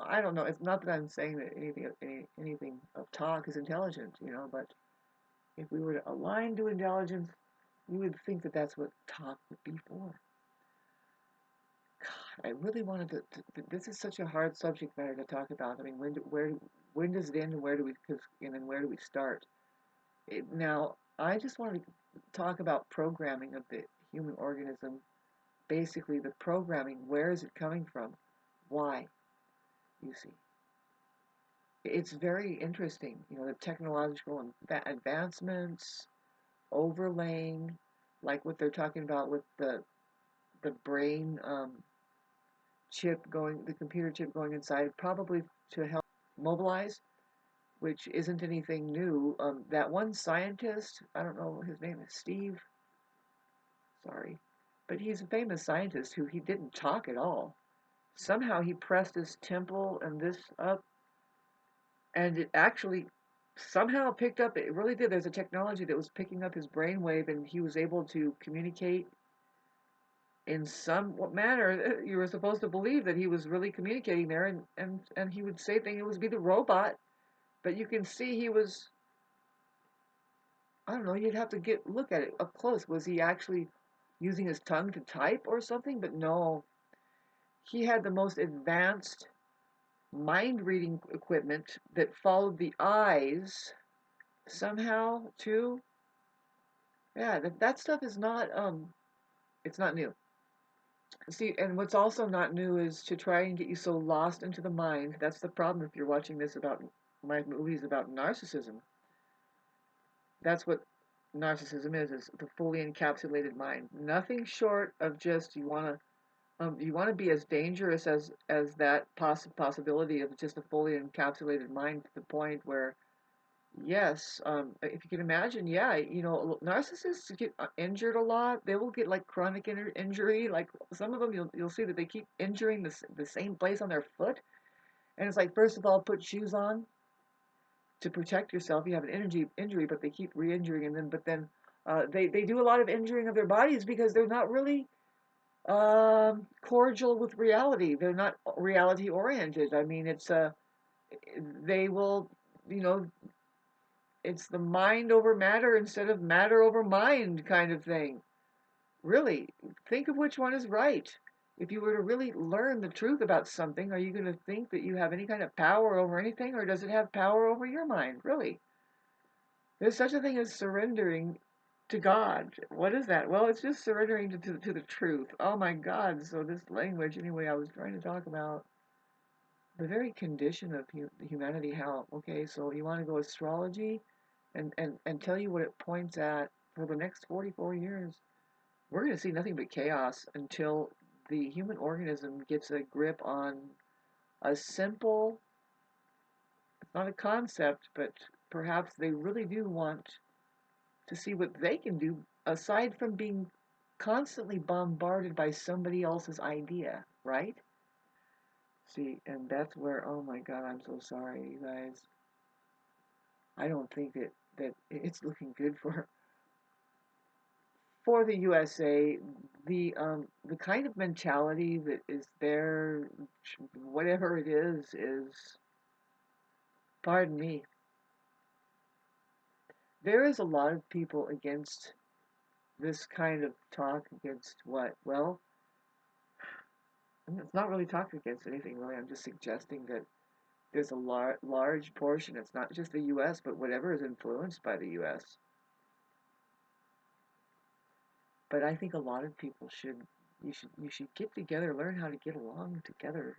I don't know. It's not that I'm saying that anything of talk is intelligent, but if we were to align to intelligence, you would think that that's what talk would be for. God, I really wanted this is such a hard subject matter to talk about. I mean, when does it end and and then where do we start? Now, I just wanted to talk about programming of the human organism. Basically, the programming, where is it coming from? Why? You see. It's very interesting, the technological advancements, overlaying, like what they're talking about with the brain the computer chip going inside, probably to help mobilize, which isn't anything new. That one scientist, I don't know, his name is Steve, sorry, but he's a famous scientist who he didn't talk at all. Somehow he pressed his temple and this up, and it actually somehow picked up. It really did. There's a technology that was picking up his brainwave, and he was able to communicate in some manner. You were supposed to believe that he was really communicating there, and he would say things. It would be the robot, but you can see he was. I don't know. You'd have to look at it up close. Was he actually using his tongue to type or something? But no, he had the most advanced mind reading equipment that followed the eyes somehow too. Yeah, that stuff is not it's not new. See, and what's also not new is to try and get you so lost into the mind. That's the problem if you're watching this about my movies about narcissism. That's what narcissism is the fully encapsulated mind. Nothing short of just you want to be as dangerous as that possibility of just a fully encapsulated mind to the point where yes, if you can imagine, yeah, narcissists get injured a lot. They will get like chronic injury. Like some of them, you'll see that they keep injuring the same place on their foot, and it's like first of all, put shoes on to protect yourself. You have an injury, but they keep re-injuring, and then they do a lot of injuring of their bodies because they're not really cordial with reality. They're not reality oriented. I mean, they will, you know, it's the mind over matter instead of matter over mind kind of thing. Really, think of which one is right. If you were to really learn the truth about something, are you going to think that you have any kind of power over anything, or does it have power over your mind? Really? There's such a thing as surrendering to God. What is that? Well, it's just surrendering to the truth. Oh my God. So, this language, anyway, I was trying to talk about the very condition of humanity. How, okay, so you want to go astrology and tell you what it points at for the next 44 years. We're going to see nothing but chaos until the human organism gets a grip on a simple, it's not a concept, but perhaps they really do want to see what they can do aside from being constantly bombarded by somebody else's idea, right? See, and that's where, oh my God, I'm so sorry, you guys. I don't think that it's looking good for the USA. The kind of mentality that is there, whatever it is, pardon me. There is a lot of people against this kind of talk against what? Well, it's not really talking against anything really. I'm just suggesting that there's a large portion. It's not just the U.S., but whatever is influenced by the U.S. But I think a lot of people you should get together, learn how to get along together,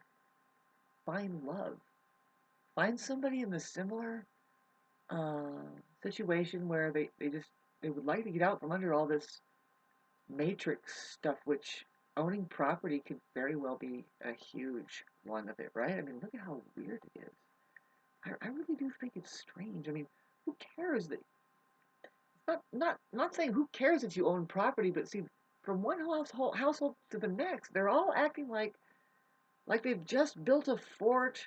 find love, find somebody in the similar uh, situation where they would like to get out from under all this matrix stuff, which owning property could very well be a huge one of it, right? I mean, look at how weird it is. I really do think it's strange. I mean, who cares that not saying who cares if you own property, but see, from one household to the next, they're all acting like they've just built a fort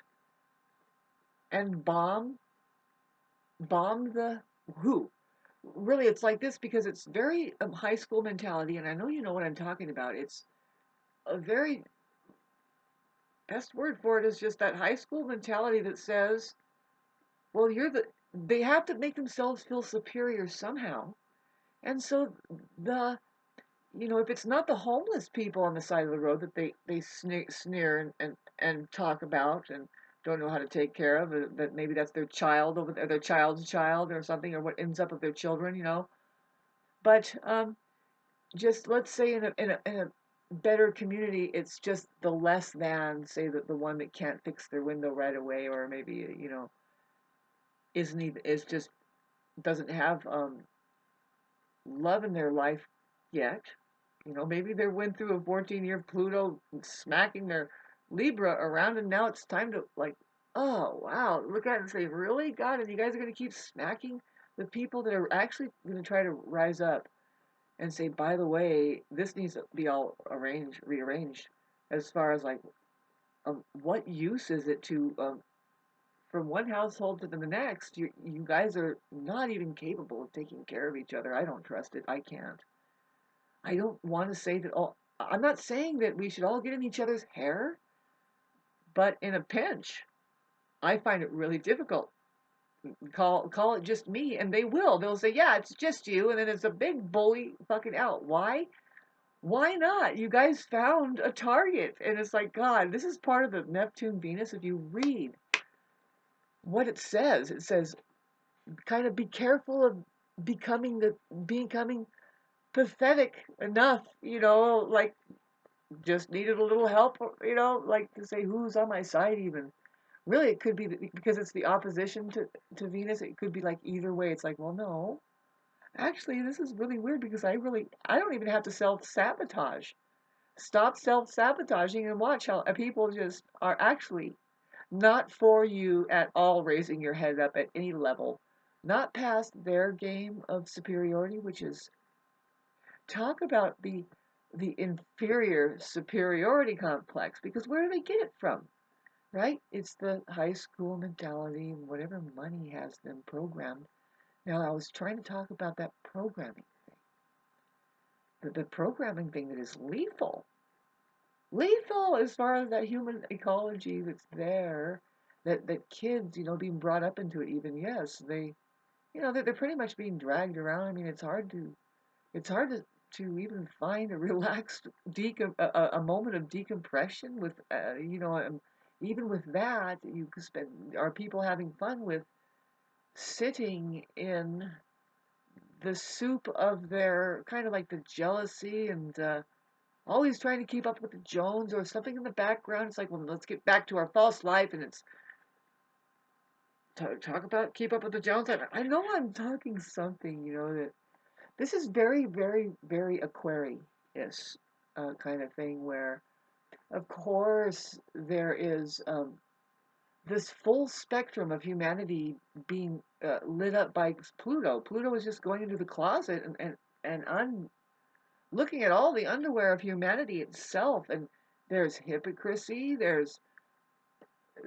and bomb the who. Really, it's like this because it's very high school mentality, and I know you know what I'm talking about. It's a very best word for it is just that high school mentality that says, well, they have to make themselves feel superior somehow. And so the, if it's not the homeless people on the side of the road that they sneer and talk about and don't know how to take care of, that maybe that's their child over there, their child's child or something, or what ends up with their children. But just let's say in a better community, it's just the less than, say that the one that can't fix their window right away, or maybe isn't even is just doesn't have love in their life yet. Maybe they went through a 14-year Pluto smacking their Libra around, and now it's time to, like, oh wow, look at it and say, really, God, and you guys are going to keep smacking the people that are actually going to try to rise up and say, by the way, this needs to be all rearranged, as far as, like, what use is it to, from one household to the next, you guys are not even capable of taking care of each other. I don't trust it. I can't. I don't want to say that all. I'm not saying that we should all get in each other's hair, but in a pinch, I find it really difficult. Call it just me, and they will. They'll say, "Yeah, it's just you," and then it's a big bully fucking out. Why? Why not? You guys found a target, and it's like, God, this is part of the Neptune Venus. If you read what it says kind of be careful of becoming pathetic enough, like just needed a little help, like to say who's on my side even. Really, it could be because it's the opposition to Venus. It could be like either way. It's like, well, no, actually, this is really weird because I don't even have to self-sabotage. Stop self-sabotaging and watch how people just are actually not for you at all, raising your head up at any level, not past their game of superiority, which is talk about the inferior superiority complex, because where do they get it from? Right? It's the high school mentality and whatever money has them programmed. Now, I was trying to talk about that programming thing. The programming thing that is lethal. Lethal as far as that human ecology that's there, that kids, being brought up into it even, yes, they're pretty much being dragged around. I mean, it's hard to even find a relaxed a moment of decompression with even with that you could spend are people having fun with sitting in the soup of their kind of like the jealousy and always trying to keep up with the Jones or something in the background. It's like, well, let's get back to our false life, and it's talk about keep up with the Jones. I know I'm talking something, that this is very, very, very Aquarius kind of thing where, of course, there is this full spectrum of humanity being lit up by Pluto. Pluto is just going into the closet and looking at all the underwear of humanity itself. And there's hypocrisy. There's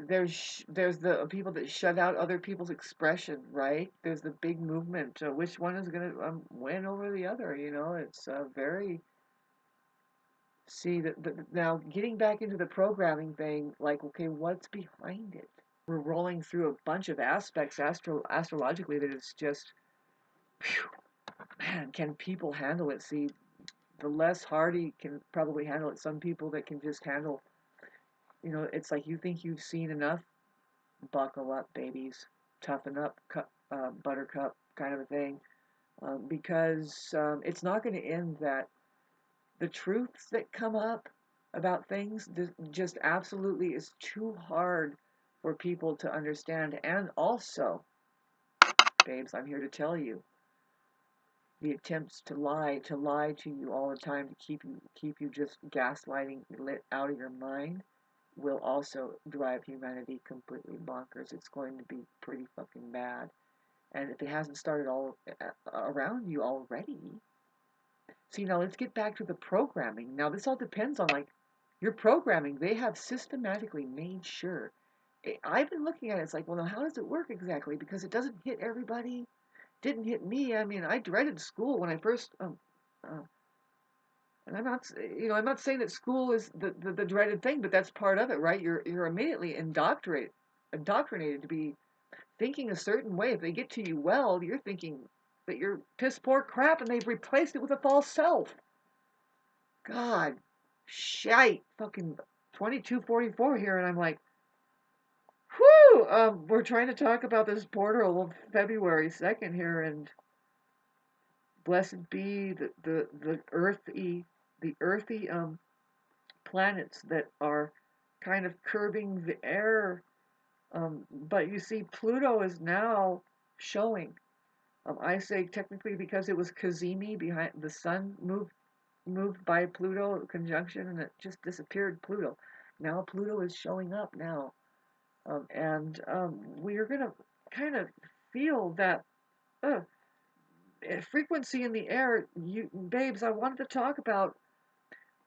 the people that shut out other people's expression, right? There's the big movement. Which one is going to win over the other? It's very. See that now getting back into the programming thing, like, okay, what's behind it? We're rolling through a bunch of aspects astrologically that is just, whew, man, can people handle it? See, the less hardy can probably handle it. Some people that can just handle, it's like you think you've seen enough. Buckle up, babies. Toughen up, buttercup kind of a thing. Because it's not going to end that. The truths that come up about things just absolutely is too hard for people to understand. And also, babes, I'm here to tell you, the attempts to lie to you all the time to keep you just gaslighting lit out of your mind will also drive humanity completely bonkers. It's going to be pretty fucking bad. And if it hasn't started all around you already, see, now let's get back to the programming. Now, this all depends on, like, your programming. They have systematically made sure. I've been looking at it. It's like, well, now, how does it work exactly? Because it doesn't hit everybody. Didn't hit me. I mean, I dreaded school when I first And I'm not saying that school is the dreaded thing, but that's part of it, right? You're immediately indoctrinated to be thinking a certain way. If they get to you well, you're thinking that you're piss poor crap, and they've replaced it with a false self. God, shite, fucking 2244 here, and I'm like, whew. We're trying to talk about this portal of February 2nd here, and blessed be the earthy planets that are kind of curbing the air. But you see, Pluto is now showing. I say technically because it was Cazimi behind the sun moved by Pluto conjunction, and it just disappeared Pluto. Now Pluto is showing up now, and we're gonna kind of feel that uh, frequency in the air. You babes, I wanted to talk about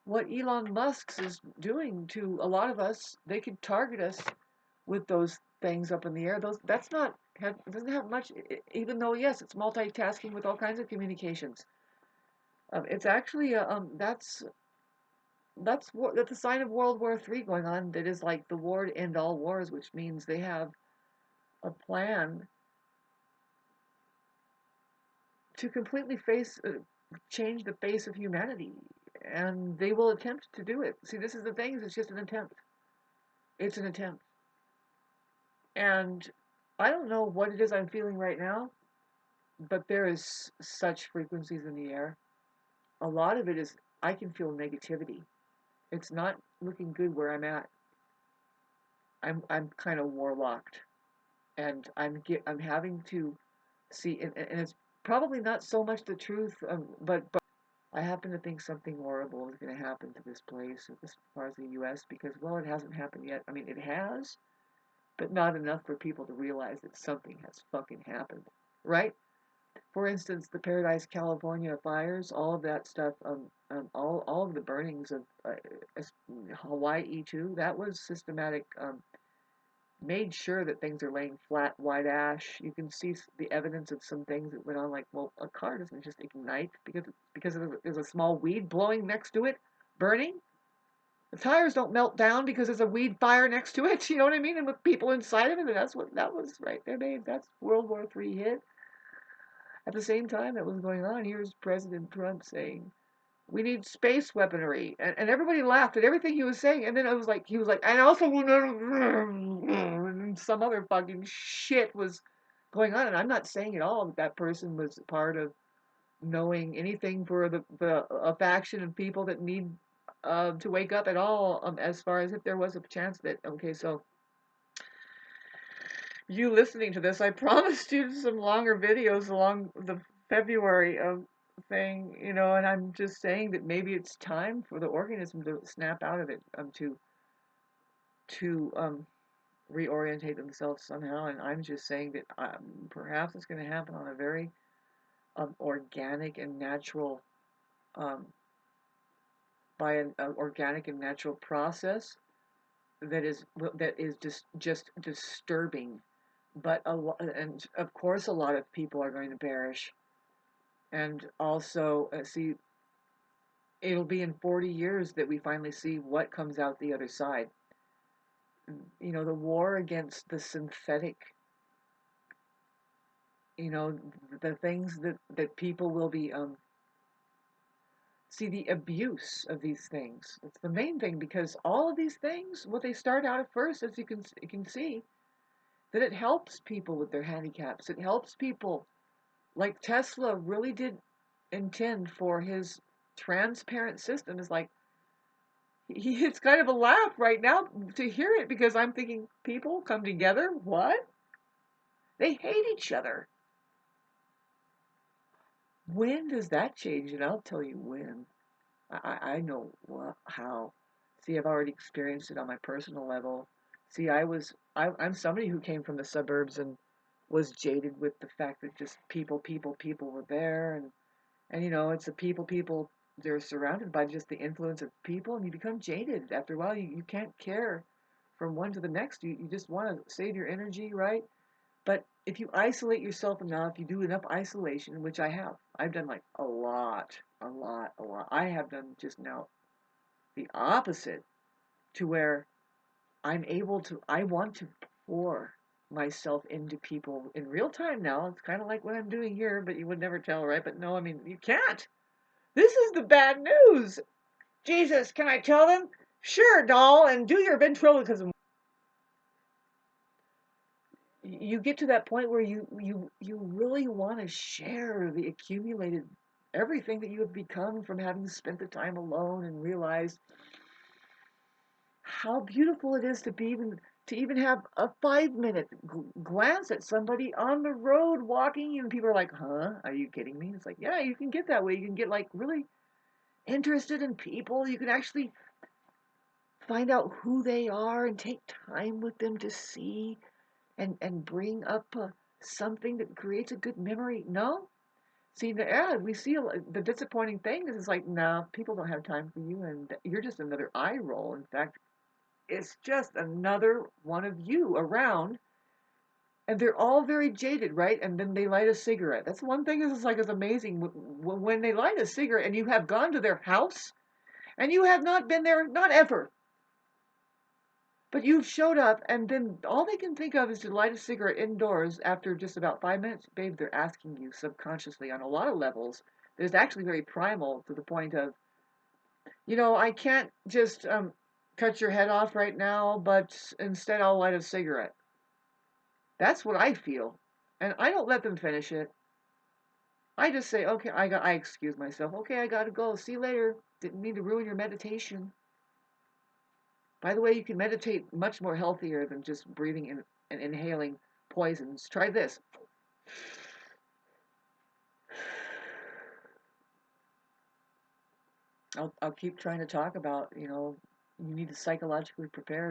what Elon Musk is doing to a lot of us. They could target us with those things up in the air. Those that's not doesn't have much. Even though yes, it's multitasking with all kinds of communications. It's actually that's a sign of World War III going on. That is like the war to end all wars, which means they have a plan to completely change the face of humanity, and they will attempt to do it. See, this is the thing: is it's just an attempt. It's an attempt, and I don't know what it is I'm feeling right now, but there is such frequencies in the air. A lot of it is I can feel negativity. It's not looking good where I'm at. I'm kind of warlocked, and I'm having to see, and it's probably not so much the truth, but I happen to think something horrible is going to happen to this place as far as the U.S. because well, it hasn't happened yet. I mean, it has, but not enough for people to realize that something has fucking happened, right? For instance, the Paradise, California fires, all of that stuff, all of the burnings of Hawaii too, that was systematic. Made sure that things are laying flat, white ash. You can see the evidence of some things that went on, like, well, a car doesn't just ignite because there's a small weed blowing next to it, burning. The tires don't melt down because there's a weed fire next to it. You know what I mean? And with people inside of it, and that's what that was right there, babe. That's World War III hit. At the same time that was going on, here's President Trump saying, we need space weaponry. And everybody laughed at everything he was saying. And then he was like, and also, and some other fucking shit was going on. And I'm not saying at all that that person was part of knowing anything for a faction of people that need to wake up at all, as far as if there was a chance that, okay, so you listening to this, I promised you some longer videos along the February thing, and I'm just saying that maybe it's time for the organism to snap out of it, to reorientate themselves somehow, and I'm just saying that perhaps it's going to happen on a very organic and natural, um, by an organic and natural process that is just disturbing. But and of course, a lot of people are going to perish. And also, see, it'll be in 40 years that we finally see what comes out the other side. The war against the synthetic, the things that people will be, see, the abuse of these things. It's the main thing because all of these things, what they start out at first, as you can see, that it helps people with their handicaps. It helps people. Like Tesla really did intend for his transparent system. Is like it's kind of a laugh right now to hear it because I'm thinking people come together. What? They hate each other. When does that change? And I'll tell you when. I know how. See, I've already experienced it on my personal level. See, I'm somebody who came from the suburbs and was jaded with the fact that just people were there, and it's the people, they're surrounded by just the influence of people, and you become jaded. After a while, you can't care from one to the next. You just want to save your energy, right? But if you isolate yourself enough, you do enough isolation, which I have. I've done like a lot, a lot, a lot. I have done just now the opposite to where I want to pour myself into people in real time now. It's kind of like what I'm doing here, but you would never tell, right? But no, I mean, you can't. This is the bad news. Jesus, can I tell them? Sure, doll, and do your ventriloquism. You get to that point where you really want to share the accumulated everything that you have become from having spent the time alone and realize how beautiful it is to even have a 5 minute glance at somebody on the road walking and people are like, huh, are you kidding me? It's like, yeah, you can get that way. You can get like really interested in people. You can actually find out who they are and take time with them to see and bring up something that creates a good memory. No, see, we see the disappointing thing is it's like, no, people don't have time for you, and you're just another eye roll. In fact, it's just another one of you around, and they're all very jaded, right? And then they light a cigarette. That's one thing is like is amazing when they light a cigarette and you have gone to their house and you have not been there, not ever. But you've showed up, and then all they can think of is to light a cigarette indoors after just about 5 minutes. Babe, they're asking you subconsciously on a lot of levels. There's actually very primal to the point of, I can't just cut your head off right now, but instead I'll light a cigarette. That's what I feel. And I don't let them finish it. I just say, okay, I excuse myself. Okay, I gotta go. See you later. Didn't mean to ruin your meditation. By the way, you can meditate much more healthier than just breathing in and inhaling poisons. Try this. I'll keep trying to talk about, you need to psychologically prepare